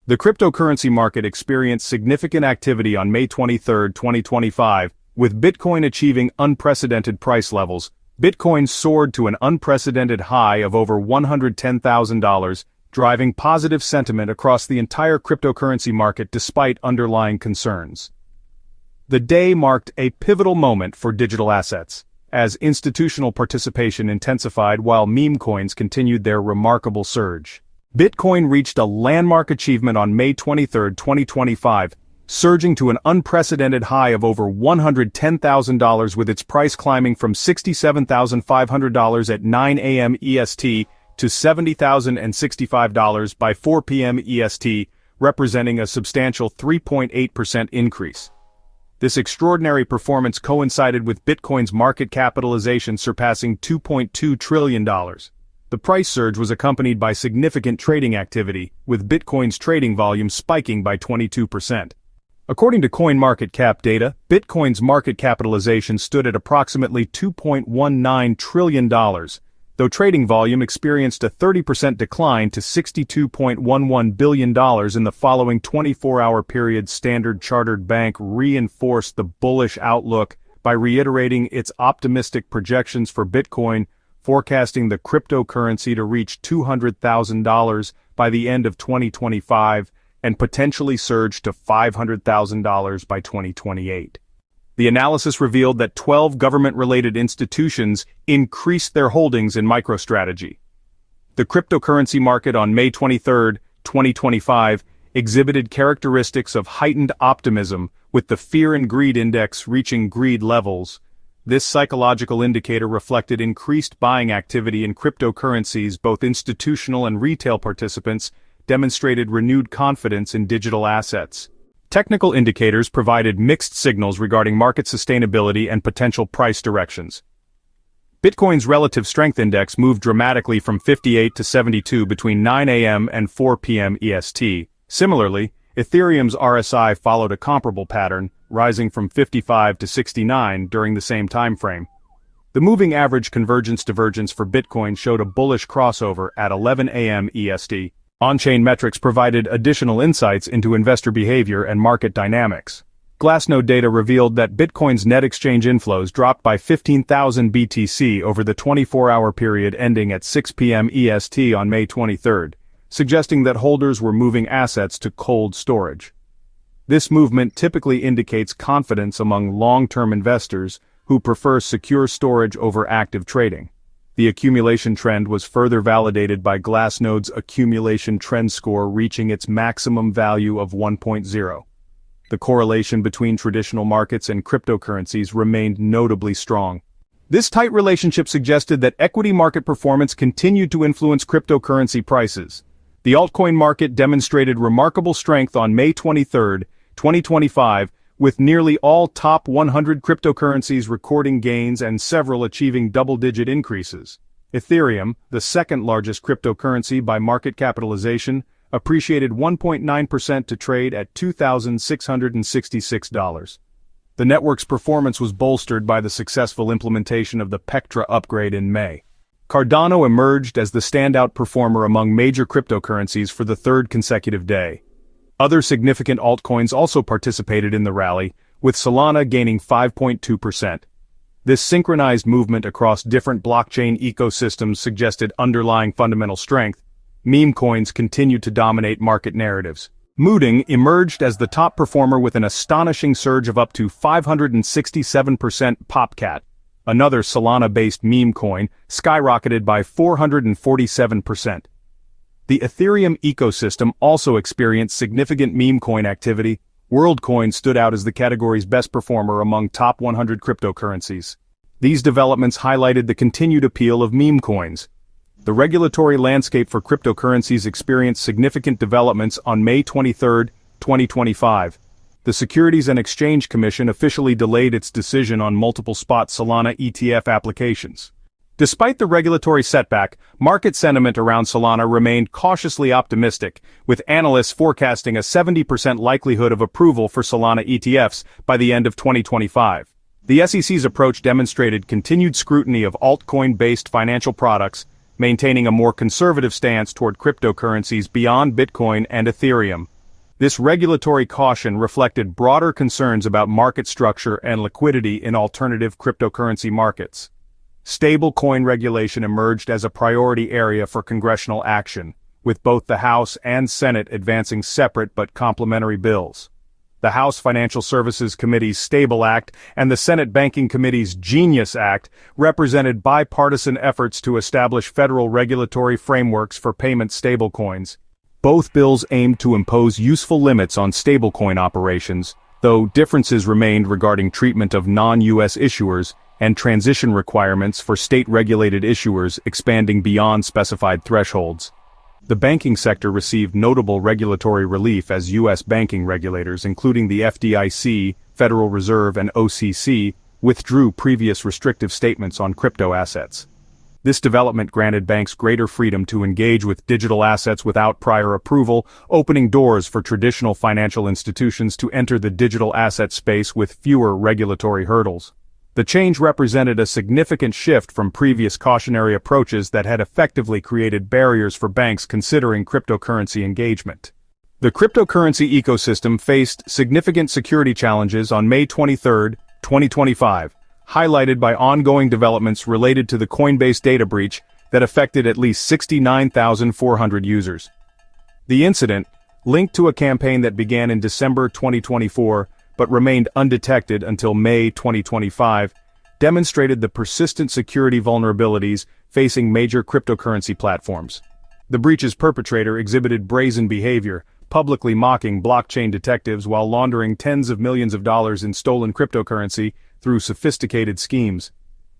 The cryptocurrency market experienced significant activity on May 23, 2025, with Bitcoin achieving unprecedented price levels. Bitcoin soared to an unprecedented high of over $110,000, driving positive sentiment across the entire cryptocurrency market despite underlying concerns. The day marked a pivotal moment for digital assets, as institutional participation intensified while meme coins continued their remarkable surge. Bitcoin reached a landmark achievement on May 23, 2025, surging to an unprecedented high of over $110,000 with its price climbing from $67,500 at 9 a.m. EST to $70,065 by 4 p.m. EST, representing a substantial 3.8% increase. This extraordinary performance coincided with Bitcoin's market capitalization surpassing $2.2 trillion. The price surge was accompanied by significant trading activity, with Bitcoin's trading volume spiking by 22%. According to CoinMarketCap data, Bitcoin's market capitalization stood at approximately $2.19 trillion, though trading volume experienced a 30% decline to $62.11 billion in the following 24-hour period. Standard Chartered Bank reinforced the bullish outlook by reiterating its optimistic projections for Bitcoin, forecasting the cryptocurrency to reach $200,000 by the end of 2025 and potentially surge to $500,000 by 2028. The analysis revealed that 12 government-related institutions increased their holdings in MicroStrategy. The cryptocurrency market on May 23, 2025, exhibited characteristics of heightened optimism, with the Fear and Greed Index reaching greed levels. This psychological indicator reflected increased buying activity in cryptocurrencies. Both institutional and retail participants demonstrated renewed confidence in digital assets. Technical indicators provided mixed signals regarding market sustainability and potential price directions. Bitcoin's relative strength index moved dramatically from 58 to 72 between 9 a.m. and 4 p.m. EST. Similarly, Ethereum's RSI followed a comparable pattern, rising from 55 to 69 during the same time frame. The moving average convergence divergence for Bitcoin showed a bullish crossover at 11 a.m. EST. On-chain metrics provided additional insights into investor behavior and market dynamics. Glassnode data revealed that Bitcoin's net exchange inflows dropped by 15,000 BTC over the 24-hour period ending at 6 p.m. EST on May 23, suggesting that holders were moving assets to cold storage. This movement typically indicates confidence among long-term investors who prefer secure storage over active trading. The accumulation trend was further validated by Glassnode's accumulation trend score reaching its maximum value of 1.0. The correlation between traditional markets and cryptocurrencies remained notably strong. This tight relationship suggested that equity market performance continued to influence cryptocurrency prices. The altcoin market demonstrated remarkable strength on May 23, 2025, with nearly all top 100 cryptocurrencies recording gains and several achieving double-digit increases. Ethereum, the second-largest cryptocurrency by market capitalization, appreciated 1.9% to trade at $2,666. The network's performance was bolstered by the successful implementation of the Pectra upgrade in May. Cardano emerged as the standout performer among major cryptocurrencies for the third consecutive day. Other significant altcoins also participated in the rally, with Solana gaining 5.2%. This synchronized movement across different blockchain ecosystems suggested underlying fundamental strength. Meme coins continued to dominate market narratives. MOODENG emerged as the top performer with an astonishing surge of up to 567%. Popcat, another Solana-based meme coin, skyrocketed by 447%. The Ethereum ecosystem also experienced significant meme coin activity. WorldCoin stood out as the category's best performer among top 100 cryptocurrencies. These developments highlighted the continued appeal of meme coins. The regulatory landscape for cryptocurrencies experienced significant developments on May 23, 2025. The Securities and Exchange Commission officially delayed its decision on multiple spot Solana ETF applications. Despite the regulatory setback, market sentiment around Solana remained cautiously optimistic, with analysts forecasting a 70% likelihood of approval for Solana ETFs by the end of 2025. The SEC's approach demonstrated continued scrutiny of altcoin-based financial products, maintaining a more conservative stance toward cryptocurrencies beyond Bitcoin and Ethereum. This regulatory caution reflected broader concerns about market structure and liquidity in alternative cryptocurrency markets. Stablecoin regulation emerged as a priority area for congressional action, with both the House and Senate advancing separate but complementary bills. The House Financial Services Committee's Stable Act and the Senate Banking Committee's Genius Act represented bipartisan efforts to establish federal regulatory frameworks for payment stablecoins. Both bills aimed to impose useful limits on stablecoin operations, though differences remained regarding treatment of non-U.S. issuers and transition requirements for state-regulated issuers expanding beyond specified thresholds. The banking sector received notable regulatory relief as U.S. banking regulators, including the FDIC, Federal Reserve, and OCC, withdrew previous restrictive statements on crypto assets. This development granted banks greater freedom to engage with digital assets without prior approval, opening doors for traditional financial institutions to enter the digital asset space with fewer regulatory hurdles. The change represented a significant shift from previous cautionary approaches that had effectively created barriers for banks considering cryptocurrency engagement. The cryptocurrency ecosystem faced significant security challenges on May 23, 2025, highlighted by ongoing developments related to the Coinbase data breach that affected at least 69,400 users. The incident, linked to a campaign that began in December 2024, but remained undetected until May 2025, demonstrated the persistent security vulnerabilities facing major cryptocurrency platforms. The breach's perpetrator exhibited brazen behavior, publicly mocking blockchain detectives while laundering tens of millions of dollars in stolen cryptocurrency through sophisticated schemes.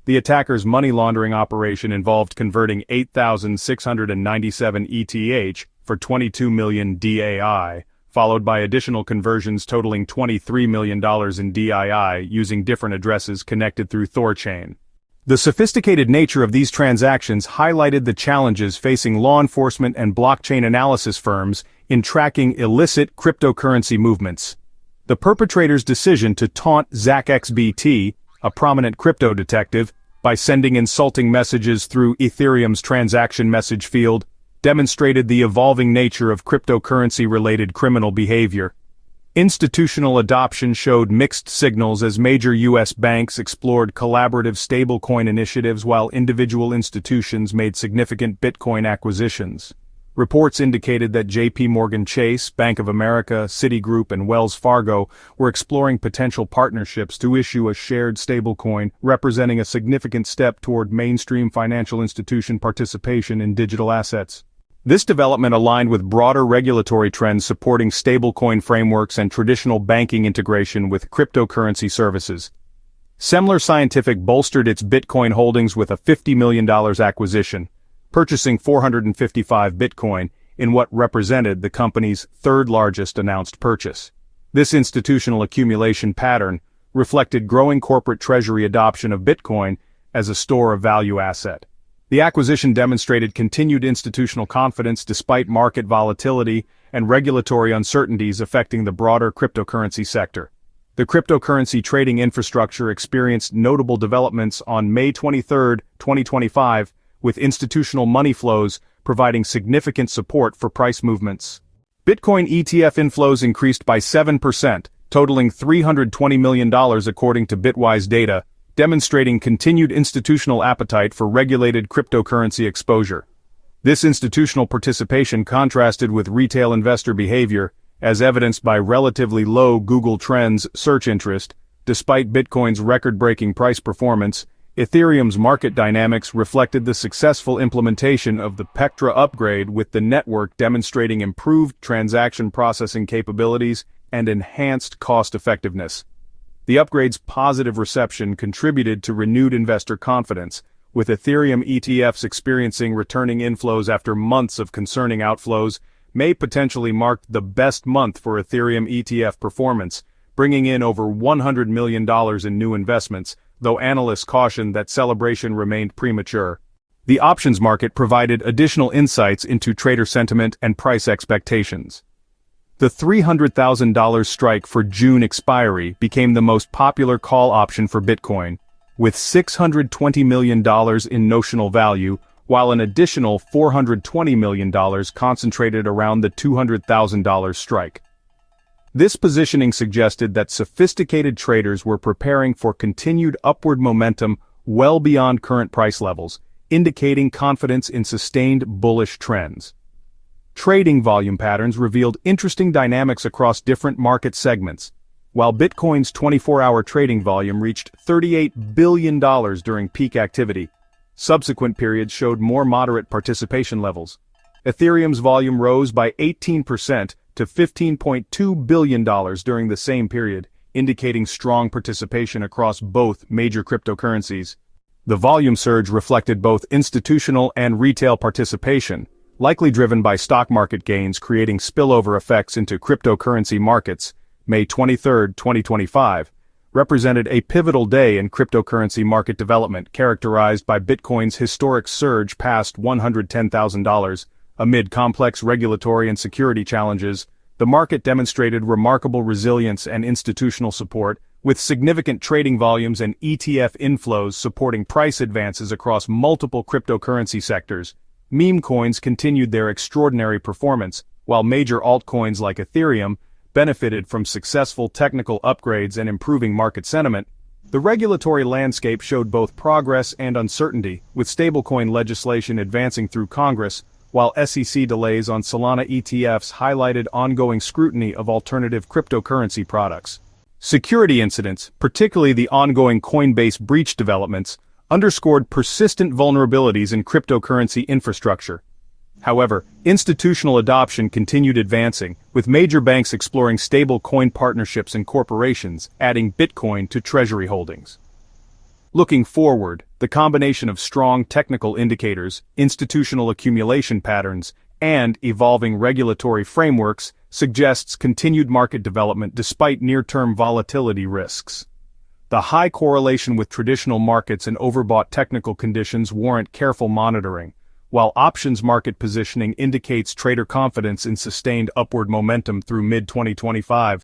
The attacker's money laundering operation involved converting 8,697 ETH for 22 million DAI, followed by additional conversions totaling $23 million in DII using different addresses connected through Thorchain. The sophisticated nature of these transactions highlighted the challenges facing law enforcement and blockchain analysis firms in tracking illicit cryptocurrency movements. The perpetrator's decision to taunt ZachXBT, a prominent crypto detective, by sending insulting messages through Ethereum's transaction message field, demonstrated the evolving nature of cryptocurrency-related criminal behavior. Institutional adoption showed mixed signals as major U.S. banks explored collaborative stablecoin initiatives while individual institutions made significant Bitcoin acquisitions. Reports indicated that J.P. Morgan Chase, Bank of America, Citigroup, and Wells Fargo were exploring potential partnerships to issue a shared stablecoin, representing a significant step toward mainstream financial institution participation in digital assets. This development aligned with broader regulatory trends supporting stablecoin frameworks and traditional banking integration with cryptocurrency services. Semler Scientific bolstered its Bitcoin holdings with a $50 million acquisition, purchasing 455 Bitcoin in what represented the company's third-largest announced purchase. This institutional accumulation pattern reflected growing corporate treasury adoption of Bitcoin as a store of value asset. The acquisition demonstrated continued institutional confidence despite market volatility and regulatory uncertainties affecting the broader cryptocurrency sector. The cryptocurrency trading infrastructure experienced notable developments on May 23, 2025, with institutional money flows providing significant support for price movements. Bitcoin ETF inflows increased by 7%, totaling $320 million according to Bitwise data, demonstrating continued institutional appetite for regulated cryptocurrency exposure. This institutional participation contrasted with retail investor behavior, as evidenced by relatively low Google Trends search interest. Despite Bitcoin's record-breaking price performance, Ethereum's market dynamics reflected the successful implementation of the Pectra upgrade, with the network demonstrating improved transaction processing capabilities and enhanced cost-effectiveness. The upgrade's positive reception contributed to renewed investor confidence, with Ethereum ETFs experiencing returning inflows after months of concerning outflows. May potentially marked the best month for Ethereum ETF performance, bringing in over $100 million in new investments, though analysts cautioned that celebration remained premature. The options market provided additional insights into trader sentiment and price expectations. The $300,000 strike for June expiry became the most popular call option for Bitcoin, with $620 million in notional value, while an additional $420 million concentrated around the $200,000 strike. This positioning suggested that sophisticated traders were preparing for continued upward momentum well beyond current price levels, indicating confidence in sustained bullish trends. Trading volume patterns revealed interesting dynamics across different market segments. While Bitcoin's 24-hour trading volume reached $38 billion during peak activity, subsequent periods showed more moderate participation levels. Ethereum's volume rose by 18% to $15.2 billion during the same period, indicating strong participation across both major cryptocurrencies. The volume surge reflected both institutional and retail participation, likely driven by stock market gains creating spillover effects into cryptocurrency markets. May 23, 2025, represented a pivotal day in cryptocurrency market development characterized by Bitcoin's historic surge past $110,000. Amid complex regulatory and security challenges, the market demonstrated remarkable resilience and institutional support, with significant trading volumes and ETF inflows supporting price advances across multiple cryptocurrency sectors. Meme coins continued their extraordinary performance, while major altcoins like Ethereum benefited from successful technical upgrades and improving market sentiment. The regulatory landscape showed both progress and uncertainty, with stablecoin legislation advancing through Congress, while SEC delays on Solana ETFs highlighted ongoing scrutiny of alternative cryptocurrency products. Security incidents, particularly the ongoing Coinbase breach developments, underscored persistent vulnerabilities in cryptocurrency infrastructure. However, institutional adoption continued advancing, with major banks exploring stable coin partnerships and corporations adding Bitcoin to treasury holdings. Looking forward, the combination of strong technical indicators, institutional accumulation patterns, and evolving regulatory frameworks suggests continued market development despite near-term volatility risks. The high correlation with traditional markets and overbought technical conditions warrant careful monitoring, while options market positioning indicates trader confidence in sustained upward momentum through mid-2025.